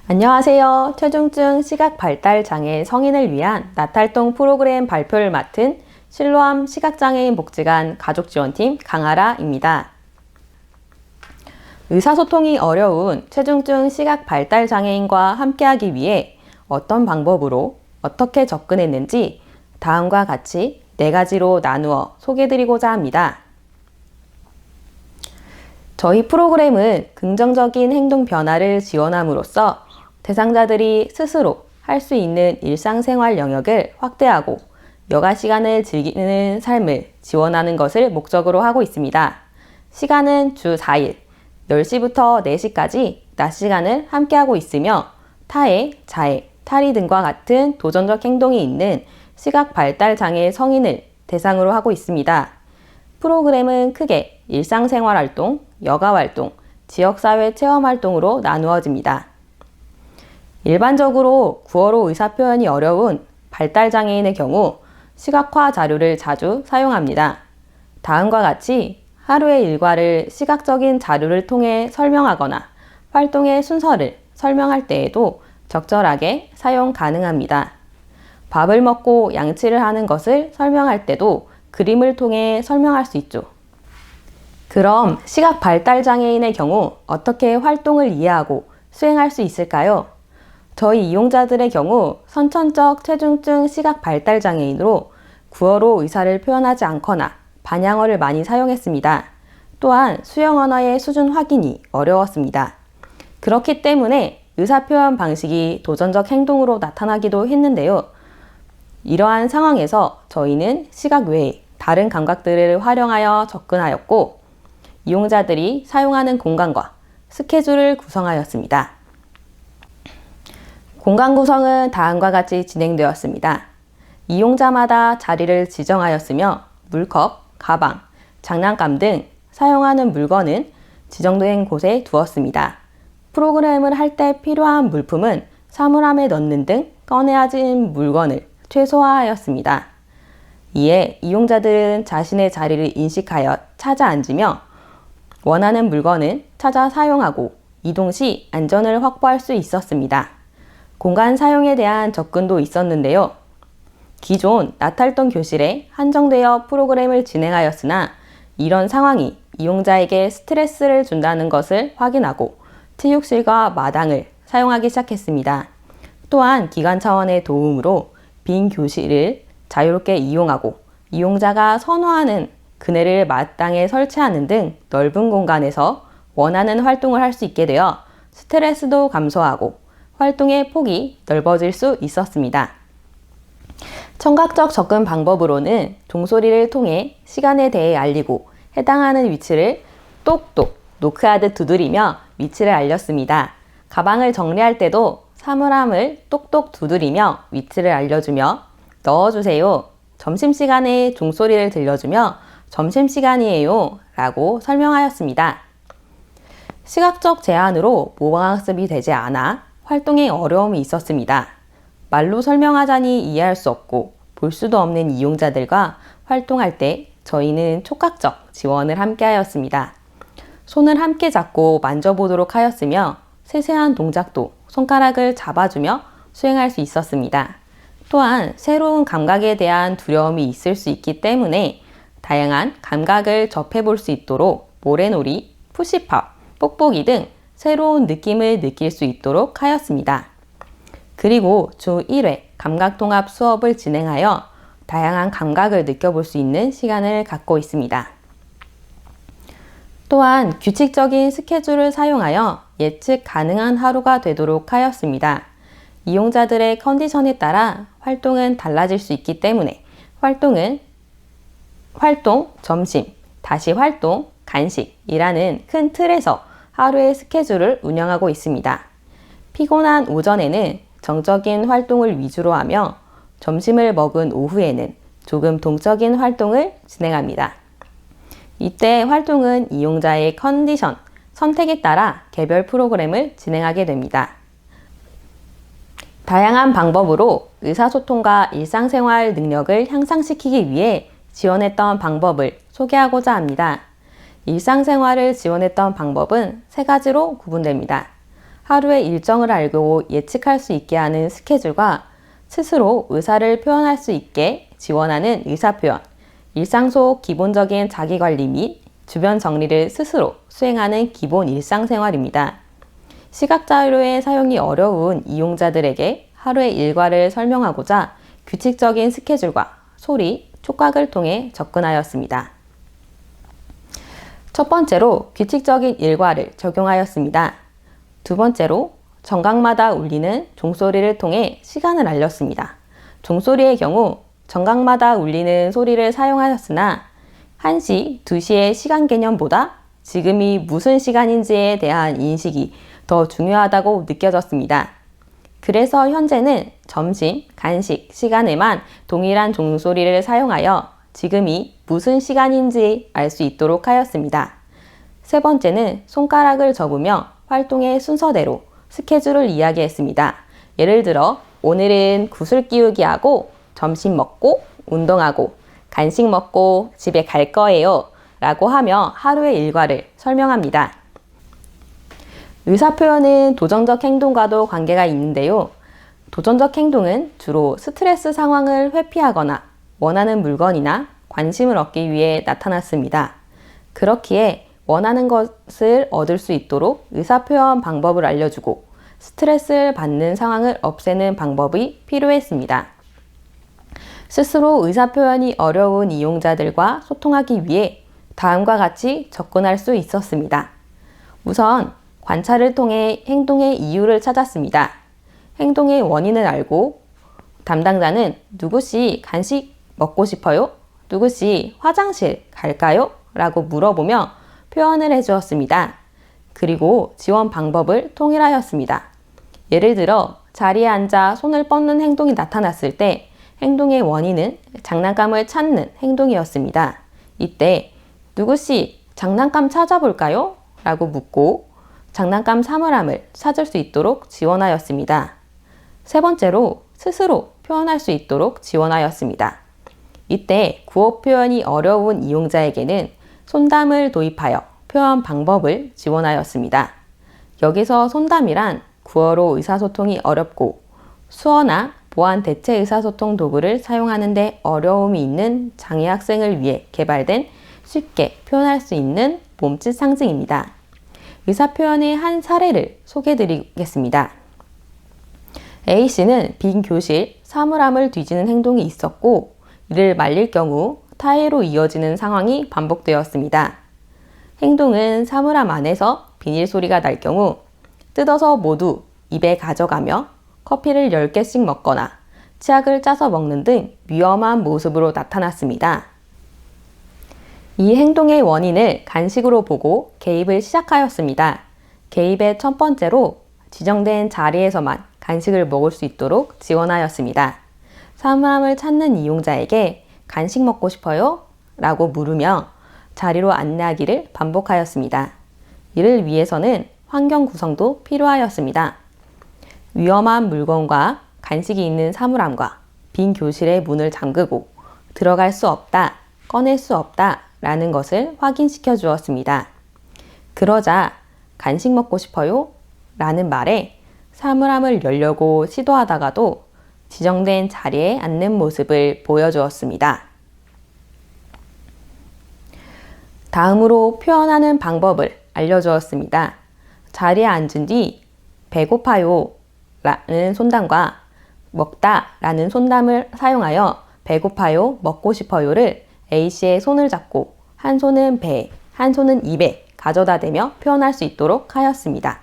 안녕하세요. 체중증 시각발달장애 성인을 위한 나탈동 프로그램 발표를 맡은 실로암 시각장애인 복지관 가족지원팀 강아라입니다. 의사소통이 어려운 체중증 시각발달장애인과 함께하기 위해 어떤 방법으로 어떻게 접근했는지 다음과 같이 4가지로 나누어 소개해드리고자 합니다. 저희 프로그램은 긍정적인 행동 변화를 지원함으로써 대상자들이 스스로 할 수 있는 일상생활 영역을 확대하고 여가 시간을 즐기는 삶을 지원하는 것을 목적으로 하고 있습니다. 시간은 주 4일, 10시부터 4시까지 낮 시간을 함께하고 있으며 타해, 자해, 탈의 등과 같은 도전적 행동이 있는 시각발달장애 성인을 대상으로 하고 있습니다. 프로그램은 크게 일상생활활동, 여가활동, 지역사회 체험활동으로 나누어집니다. 일반적으로 구어로 의사표현이 어려운 발달장애인의 경우 시각화 자료를 자주 사용합니다. 다음과 같이 하루의 일과를 시각적인 자료를 통해 설명하거나 활동의 순서를 설명할 때에도 적절하게 사용 가능합니다. 밥을 먹고 양치를 하는 것을 설명할 때도 그림을 통해 설명할 수 있죠. 그럼 시각발달장애인의 경우 어떻게 활동을 이해하고 수행할 수 있을까요? 저희 이용자들의 경우 선천적 체중증 시각발달장애인으로 구어로 의사를 표현하지 않거나 반향어를 많이 사용했습니다. 또한 수영 언어의 수준 확인이 어려웠습니다. 그렇기 때문에 의사표현 방식이 도전적 행동으로 나타나기도 했는데요. 이러한 상황에서 저희는 시각 외에 다른 감각들을 활용하여 접근하였고 이용자들이 사용하는 공간과 스케줄을 구성하였습니다. 공간 구성은 다음과 같이 진행되었습니다. 이용자마다 자리를 지정하였으며 물컵, 가방, 장난감 등 사용하는 물건은 지정된 곳에 두었습니다. 프로그램을 할 때 필요한 물품은 사물함에 넣는 등 꺼내야 할 물건을 최소화하였습니다. 이에 이용자들은 자신의 자리를 인식하여 찾아 앉으며 원하는 물건은 찾아 사용하고 이동 시 안전을 확보할 수 있었습니다. 공간 사용에 대한 접근도 있었는데요. 기존 나탈동 교실에 한정되어 프로그램을 진행하였으나 이런 상황이 이용자에게 스트레스를 준다는 것을 확인하고 체육실과 마당을 사용하기 시작했습니다. 또한 기관 차원의 도움으로 빈 교실을 자유롭게 이용하고 이용자가 선호하는 그네를 마당에 설치하는 등 넓은 공간에서 원하는 활동을 할 수 있게 되어 스트레스도 감소하고 활동의 폭이 넓어질 수 있었습니다. 청각적 접근 방법으로는 종소리를 통해 시간에 대해 알리고 해당하는 위치를 똑똑 노크하듯 두드리며 위치를 알렸습니다. 가방을 정리할 때도 사물함을 똑똑 두드리며 위치를 알려주며 넣어주세요. 점심시간에 종소리를 들려주며 점심시간이에요 라고 설명하였습니다. 시각적 제한으로 모방학습이 되지 않아 활동에 어려움이 있었습니다. 말로 설명하자니 이해할 수 없고 볼 수도 없는 이용자들과 활동할 때 저희는 촉각적 지원을 함께 하였습니다. 손을 함께 잡고 만져보도록 하였으며 세세한 동작도 손가락을 잡아주며 수행할 수 있었습니다. 또한 새로운 감각에 대한 두려움이 있을 수 있기 때문에 다양한 감각을 접해볼 수 있도록 모래놀이, 푸시팝, 뽁뽁이 등 새로운 느낌을 느낄 수 있도록 하였습니다. 그리고 주 1회 감각통합 수업을 진행하여 다양한 감각을 느껴볼 수 있는 시간을 갖고 있습니다. 또한 규칙적인 스케줄을 사용하여 예측 가능한 하루가 되도록 하였습니다. 이용자들의 컨디션에 따라 활동은 달라질 수 있기 때문에 활동, 점심, 다시 활동, 간식이라는 큰 틀에서 하루의 스케줄을 운영하고 있습니다. 피곤한 오전에는 정적인 활동을 위주로 하며 점심을 먹은 오후에는 조금 동적인 활동을 진행합니다. 이때 활동은 이용자의 컨디션, 선택에 따라 개별 프로그램을 진행하게 됩니다. 다양한 방법으로 의사소통과 일상생활 능력을 향상시키기 위해 지원했던 방법을 소개하고자 합니다. 일상생활을 지원했던 방법은 3가지로 구분됩니다. 하루의 일정을 알고 예측할 수 있게 하는 스케줄과 스스로 의사를 표현할 수 있게 지원하는 의사표현, 일상 속 기본적인 자기관리 및 주변 정리를 스스로 수행하는 기본 일상생활입니다. 시각자료의 사용이 어려운 이용자들에게 하루의 일과를 설명하고자 규칙적인 스케줄과 소리, 촉각을 통해 접근하였습니다. 첫 번째로 규칙적인 일과를 적용하였습니다. 두 번째로 정각마다 울리는 종소리를 통해 시간을 알렸습니다. 종소리의 경우 정각마다 울리는 소리를 사용하였으나 1시, 2시의 시간 개념보다 지금이 무슨 시간인지에 대한 인식이 더 중요하다고 느껴졌습니다. 그래서 현재는 점심, 간식 시간에만 동일한 종소리를 사용하여 지금이 무슨 시간인지 알 수 있도록 하였습니다. 세 번째는 손가락을 접으며 활동의 순서대로 스케줄을 이야기했습니다. 예를 들어 오늘은 구슬 끼우기 하고 점심 먹고 운동하고 간식 먹고 집에 갈 거예요 라고 하며 하루의 일과를 설명합니다. 의사표현은 도전적 행동과도 관계가 있는데요. 도전적 행동은 주로 스트레스 상황을 회피하거나 원하는 물건이나 관심을 얻기 위해 나타났습니다. 그렇기에 원하는 것을 얻을 수 있도록 의사표현 방법을 알려주고 스트레스를 받는 상황을 없애는 방법이 필요했습니다. 스스로 의사표현이 어려운 이용자들과 소통하기 위해 다음과 같이 접근할 수 있었습니다. 우선 관찰을 통해 행동의 이유를 찾았습니다. 행동의 원인을 알고 담당자는 누구씨 간식 먹고 싶어요? 누구씨 화장실 갈까요? 라고 물어보며 표현을 해주었습니다. 그리고 지원 방법을 통일하였습니다. 예를 들어 자리에 앉아 손을 뻗는 행동이 나타났을 때 행동의 원인은 장난감을 찾는 행동이었습니다. 이때 누구씨 장난감 찾아볼까요? 라고 묻고 장난감 사물함을 찾을 수 있도록 지원하였습니다. 세 번째로 스스로 표현할 수 있도록 지원하였습니다. 이때 구어 표현이 어려운 이용자에게는 손담을 도입하여 표현 방법을 지원하였습니다. 여기서 손담이란 구어로 의사소통이 어렵고 수어나 보안 대체 의사소통 도구를 사용하는 데 어려움이 있는 장애 학생을 위해 개발된 쉽게 표현할 수 있는 몸짓 상징입니다. 의사표현의 한 사례를 소개해드리겠습니다. A씨는 빈 교실 사물함을 뒤지는 행동이 있었고 이를 말릴 경우 타의로 이어지는 상황이 반복되었습니다. 행동은 사물함 안에서 비닐 소리가 날 경우 뜯어서 모두 입에 가져가며 커피를 10개씩 먹거나 치약을 짜서 먹는 등 위험한 모습으로 나타났습니다. 이 행동의 원인을 간식으로 보고 개입을 시작하였습니다. 개입의 첫 번째로 지정된 자리에서만 간식을 먹을 수 있도록 지원하였습니다. 사물함을 찾는 이용자에게 간식 먹고 싶어요? 라고 물으며 자리로 안내하기를 반복하였습니다. 이를 위해서는 환경 구성도 필요하였습니다. 위험한 물건과 간식이 있는 사물함과 빈 교실의 문을 잠그고 들어갈 수 없다, 꺼낼 수 없다 라는 것을 확인시켜 주었습니다. 그러자 간식 먹고 싶어요? 라는 말에 사물함을 열려고 시도하다가도 지정된 자리에 앉는 모습을 보여주었습니다. 다음으로 표현하는 방법을 알려주었습니다. 자리에 앉은 뒤 배고파요 라는 손담과 먹다 라는 손담을 사용하여 배고파요, 먹고 싶어요를 A씨의 손을 잡고 한 손은 배에, 한 손은 입에 가져다 대며 표현할 수 있도록 하였습니다.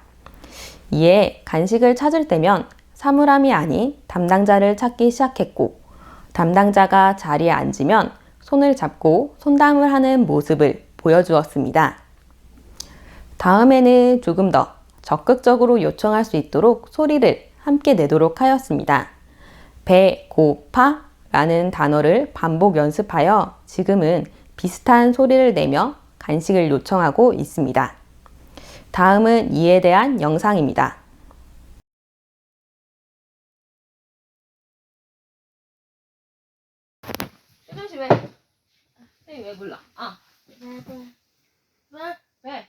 이에 간식을 찾을 때면 사물함이 아닌 담당자를 찾기 시작했고 담당자가 자리에 앉으면 손을 잡고 손담을 하는 모습을 보여주었습니다. 다음에는 조금 더 적극적으로 요청할 수 있도록 소리를 함께 내도록 하였습니다. 배고파 라는 단어를 반복 연습하여 지금은 비슷한 소리를 내며 간식을 요청하고 있습니다. 다음은 이에 대한 영상입니다. 혜정씨 왜? 혜정이 왜 불러? 왜?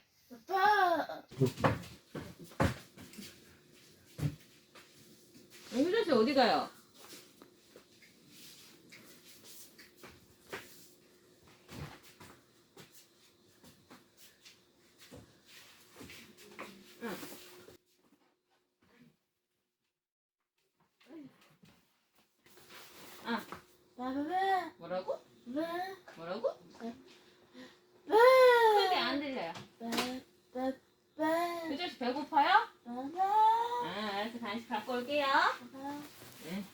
아저씨 어디 가요? 아, 뭐라고? 뭐라고? 크게 안 들려요. 그 자식 배고파요? 알았어. 간식 갖고 올게요. 네.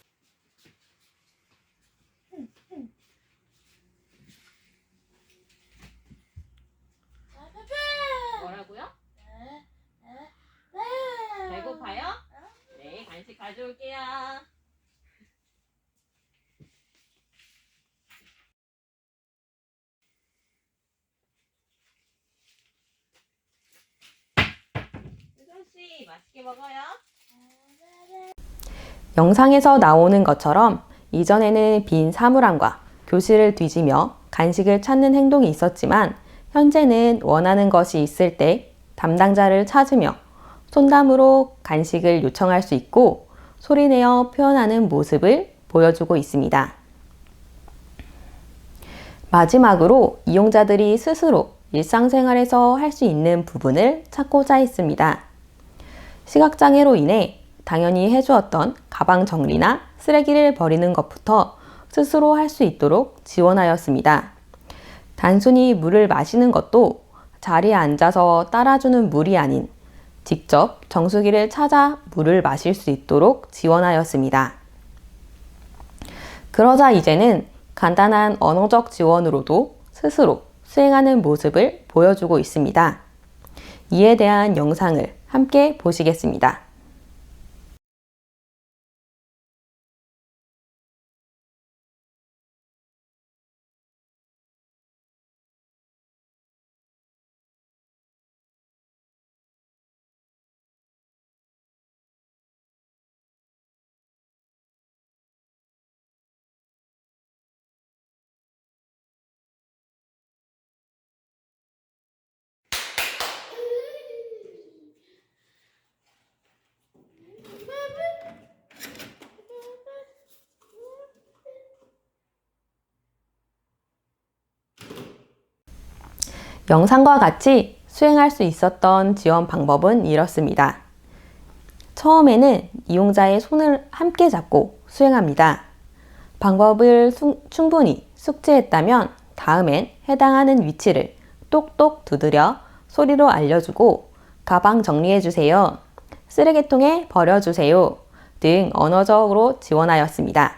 뭐라고요? 배고파요? 네, 간식 가져올게요. 수정씨, 맛있게 먹어요. 영상에서 나오는 것처럼 이전에는 빈 사물함과 교실을 뒤지며 간식을 찾는 행동이 있었지만 현재는 원하는 것이 있을 때 담당자를 찾으며 손담으로 간식을 요청할 수 있고 소리내어 표현하는 모습을 보여주고 있습니다. 마지막으로 이용자들이 스스로 일상생활에서 할 수 있는 부분을 찾고자 했습니다. 시각장애로 인해 당연히 해주었던 가방 정리나 쓰레기를 버리는 것부터 스스로 할 수 있도록 지원하였습니다. 단순히 물을 마시는 것도 자리에 앉아서 따라주는 물이 아닌 직접 정수기를 찾아 물을 마실 수 있도록 지원하였습니다. 그러자 이제는 간단한 언어적 지원으로도 스스로 수행하는 모습을 보여주고 있습니다. 이에 대한 영상을 함께 보시겠습니다. 영상과 같이 수행할 수 있었던 지원 방법은 이렇습니다. 처음에는 이용자의 손을 함께 잡고 수행합니다. 방법을 충분히 숙지했다면 다음엔 해당하는 위치를 똑똑 두드려 소리로 알려주고 가방 정리해주세요, 쓰레기통에 버려주세요 등 언어적으로 지원하였습니다.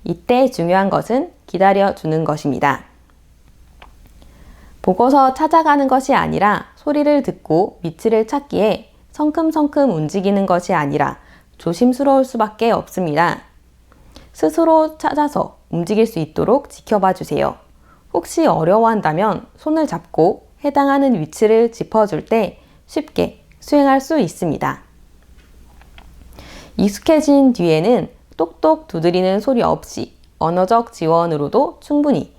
이때 중요한 것은 기다려주는 것입니다. 보고서 찾아가는 것이 아니라 소리를 듣고 위치를 찾기에 성큼성큼 움직이는 것이 아니라 조심스러울 수밖에 없습니다. 스스로 찾아서 움직일 수 있도록 지켜봐 주세요. 혹시 어려워한다면 손을 잡고 해당하는 위치를 짚어줄 때 쉽게 수행할 수 있습니다. 익숙해진 뒤에는 똑똑 두드리는 소리 없이 언어적 지원으로도 충분히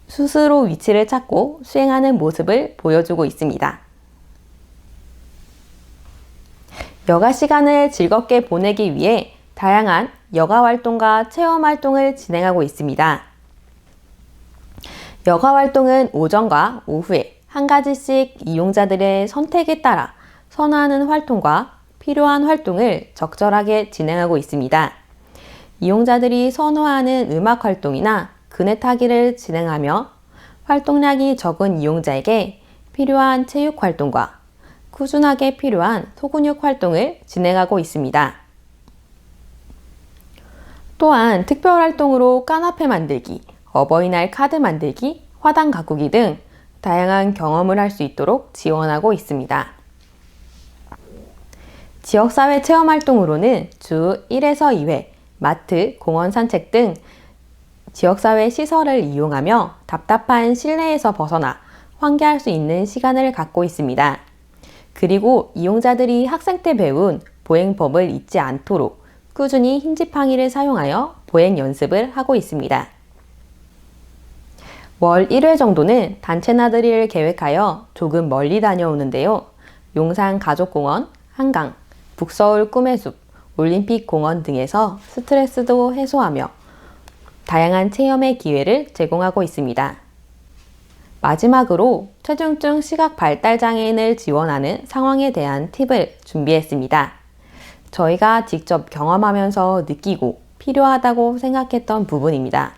스스로 위치를 찾고 수행하는 모습을 보여주고 있습니다. 여가 시간을 즐겁게 보내기 위해 다양한 여가 활동과 체험 활동을 진행하고 있습니다. 여가 활동은 오전과 오후에 한 가지씩 이용자들의 선택에 따라 선호하는 활동과 필요한 활동을 적절하게 진행하고 있습니다. 이용자들이 선호하는 음악 활동이나 그네 타기를 진행하며 활동량이 적은 이용자에게 필요한 체육 활동과 꾸준하게 필요한 소근육 활동을 진행하고 있습니다. 또한 특별 활동으로 까나페 만들기, 어버이날 카드 만들기, 화단 가꾸기 등 다양한 경험을 할 수 있도록 지원하고 있습니다. 지역사회 체험 활동으로는 주 1에서 2회 마트, 공원 산책 등 지역사회 시설을 이용하며 답답한 실내에서 벗어나 환기할 수 있는 시간을 갖고 있습니다. 그리고 이용자들이 학생 때 배운 보행법을 잊지 않도록 꾸준히 흰지팡이를 사용하여 보행 연습을 하고 있습니다. 월 1회 정도는 단체 나들이를 계획하여 조금 멀리 다녀오는데요. 용산 가족공원, 한강, 북서울 꿈의 숲, 올림픽 공원 등에서 스트레스도 해소하며 다양한 체험의 기회를 제공하고 있습니다. 마지막으로 체중증 시각 발달 장애인을 지원하는 상황에 대한 팁을 준비했습니다. 저희가 직접 경험하면서 느끼고 필요하다고 생각했던 부분입니다.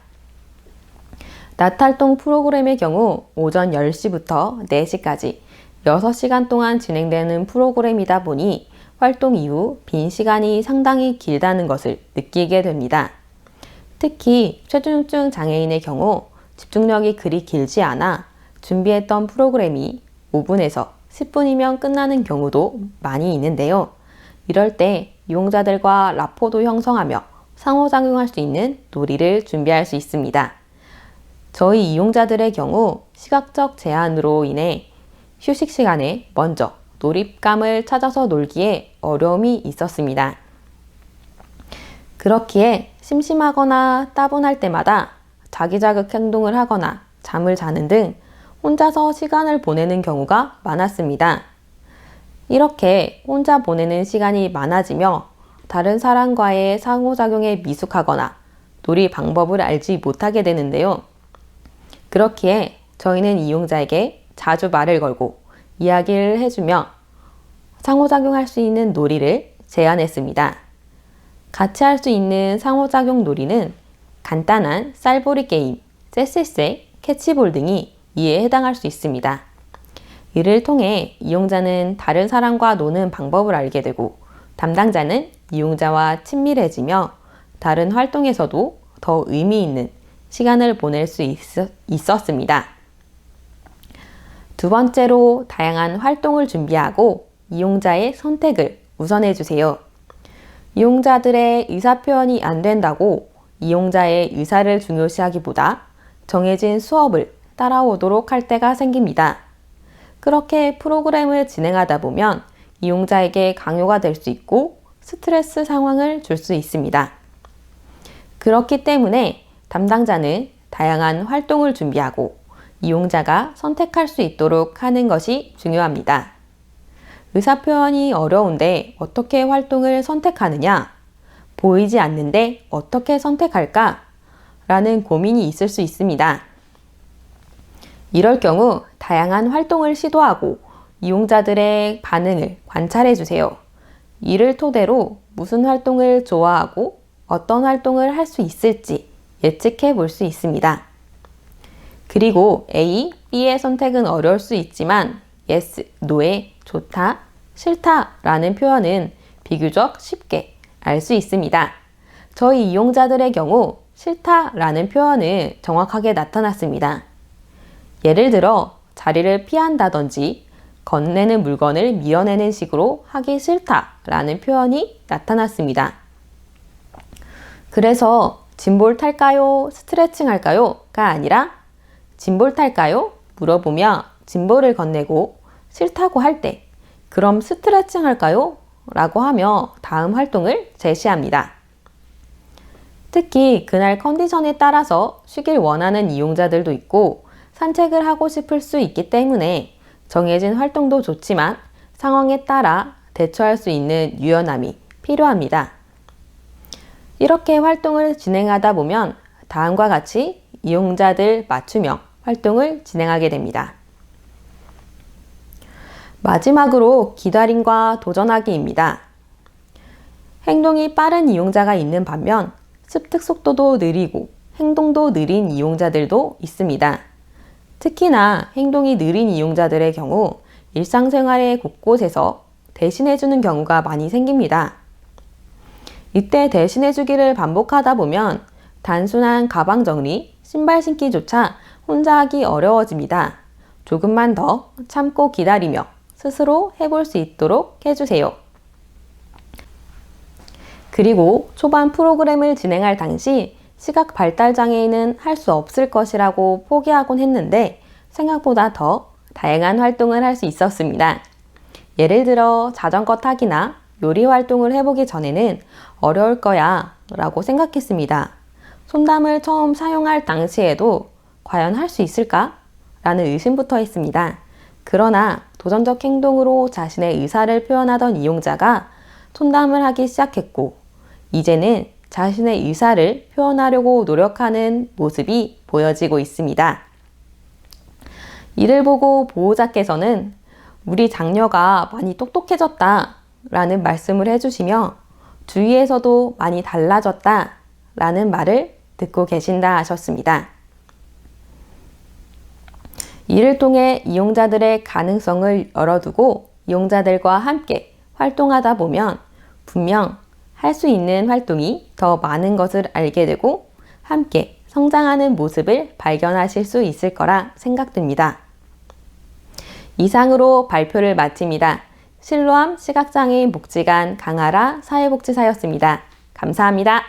낮 활동 프로그램의 경우 오전 10시부터 4시까지 6시간 동안 진행되는 프로그램이다 보니 활동 이후 빈 시간이 상당히 길다는 것을 느끼게 됩니다. 특히 체중증 장애인의 경우 집중력이 그리 길지 않아 준비했던 프로그램이 5분에서 10분이면 끝나는 경우도 많이 있는데요. 이럴 때 이용자들과 라포도 형성하며 상호작용할 수 있는 놀이를 준비할 수 있습니다. 저희 이용자들의 경우 시각적 제한으로 인해 휴식 시간에 먼저 놀입감을 찾아서 놀기에 어려움이 있었습니다. 그렇기에 심심하거나 따분할 때마다 자기자극 행동을 하거나 잠을 자는 등 혼자서 시간을 보내는 경우가 많았습니다. 이렇게 혼자 보내는 시간이 많아지며 다른 사람과의 상호작용에 미숙하거나 놀이 방법을 알지 못하게 되는데요. 그렇기에 저희는 이용자에게 자주 말을 걸고 이야기를 해주며 상호작용할 수 있는 놀이를 제안했습니다. 같이 할 수 있는 상호작용 놀이는 간단한 쌀보리 게임, 쎄쎄쎄, 캐치볼 등이 이에 해당할 수 있습니다. 이를 통해 이용자는 다른 사람과 노는 방법을 알게 되고 담당자는 이용자와 친밀해지며 다른 활동에서도 더 의미 있는 시간을 보낼 수 있었습니다. 두 번째로 다양한 활동을 준비하고 이용자의 선택을 우선해 주세요. 이용자들의 의사표현이 안 된다고 이용자의 의사를 중요시하기보다 정해진 수업을 따라오도록 할 때가 생깁니다. 그렇게 프로그램을 진행하다 보면 이용자에게 강요가 될 수 있고 스트레스 상황을 줄 수 있습니다. 그렇기 때문에 담당자는 다양한 활동을 준비하고 이용자가 선택할 수 있도록 하는 것이 중요합니다. 의사표현이 어려운데 어떻게 활동을 선택하느냐? 보이지 않는데 어떻게 선택할까? 라는 고민이 있을 수 있습니다. 이럴 경우 다양한 활동을 시도하고 이용자들의 반응을 관찰해 주세요. 이를 토대로 무슨 활동을 좋아하고 어떤 활동을 할 수 있을지 예측해 볼 수 있습니다. 그리고 A, B의 선택은 어려울 수 있지만 yes, no의 좋다, 싫다 라는 표현은 비교적 쉽게 알 수 있습니다. 저희 이용자들의 경우 싫다 라는 표현은 정확하게 나타났습니다. 예를 들어 자리를 피한다든지 건네는 물건을 밀어내는 식으로 하기 싫다 라는 표현이 나타났습니다. 그래서 짐볼 탈까요? 스트레칭 할까요? 가 아니라 짐볼 탈까요? 물어보며 짐볼을 건네고 싫다고 할 때 그럼 스트레칭 할까요? 라고 하며 다음 활동을 제시합니다. 특히 그날 컨디션에 따라서 쉬길 원하는 이용자들도 있고 산책을 하고 싶을 수 있기 때문에 정해진 활동도 좋지만 상황에 따라 대처할 수 있는 유연함이 필요합니다. 이렇게 활동을 진행하다 보면 다음과 같이 이용자들 맞춤형 활동을 진행하게 됩니다. 마지막으로 기다림과 도전하기입니다. 행동이 빠른 이용자가 있는 반면 습득 속도도 느리고 행동도 느린 이용자들도 있습니다. 특히나 행동이 느린 이용자들의 경우 일상생활의 곳곳에서 대신해주는 경우가 많이 생깁니다. 이때 대신해주기를 반복하다 보면 단순한 가방 정리, 신발 신기조차 혼자 하기 어려워집니다. 조금만 더 참고 기다리며 스스로 해볼 수 있도록 해주세요. 그리고 초반 프로그램을 진행할 당시 시각 발달 장애인은 할 수 없을 것이라고 포기하곤 했는데 생각보다 더 다양한 활동을 할 수 있었습니다. 예를 들어 자전거 타기나 요리 활동을 해보기 전에는 어려울 거야 라고 생각했습니다. 손담을 처음 사용할 당시에도 과연 할 수 있을까? 라는 의심부터 했습니다. 그러나 도전적 행동으로 자신의 의사를 표현하던 이용자가 청담을 하기 시작했고, 이제는 자신의 의사를 표현하려고 노력하는 모습이 보여지고 있습니다. 이를 보고 보호자께서는 우리 장녀가 많이 똑똑해졌다 라는 말씀을 해주시며 주위에서도 많이 달라졌다 라는 말을 듣고 계신다 하셨습니다. 이를 통해 이용자들의 가능성을 열어두고 이용자들과 함께 활동하다 보면 분명 할 수 있는 활동이 더 많은 것을 알게 되고 함께 성장하는 모습을 발견하실 수 있을 거라 생각됩니다. 이상으로 발표를 마칩니다. 실로암 시각장애인 복지관 강아라 사회복지사였습니다. 감사합니다.